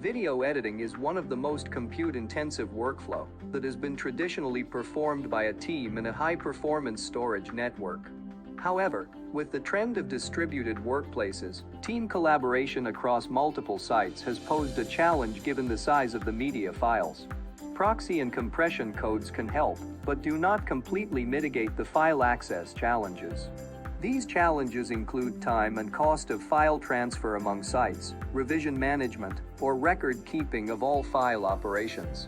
Video editing is one of the most compute-intensive workflow that has been traditionally performed by a team in a high-performance storage network. However, with the trend of distributed workplaces, team collaboration across multiple sites has posed a challenge given the size of the media files. Proxy and compression codes can help, but do not completely mitigate the file access challenges. These challenges include time and cost of file transfer among sites, revision management, or record keeping of all file operations.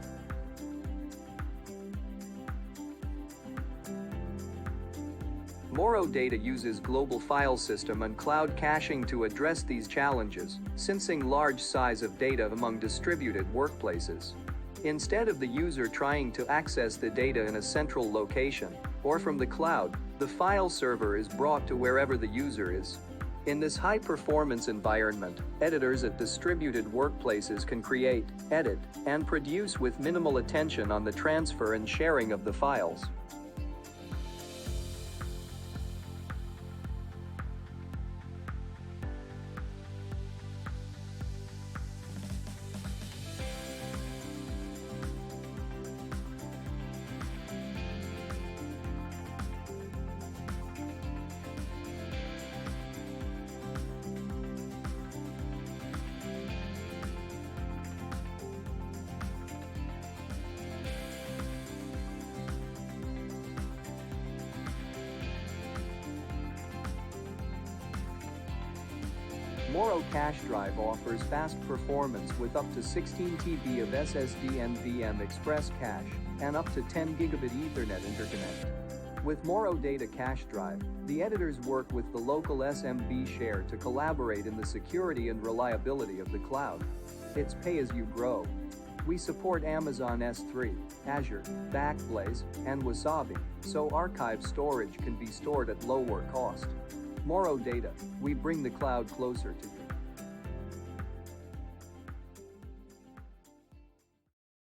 Morro Data uses global file system and cloud caching to address these challenges, sensing large size of data among distributed workplaces. Instead of the user trying to access the data in a central location, or from the cloud, the file server is brought to wherever the user is. In this high-performance environment, editors at distributed workplaces can create, edit, and produce with minimal attention on the transfer and sharing of the files. Morro Cache Drive offers fast performance with up to 16 TB of SSD NVMe Express cache and up to 10 gigabit Ethernet interconnect. With Morro Data Cache Drive, the editors work with the local SMB share to collaborate in the security and reliability of the cloud. It's pay-as-you-grow. We support Amazon S3, Azure, Backblaze, and Wasabi, so archive storage can be stored at lower cost. Morro Data, we bring the cloud closer to you.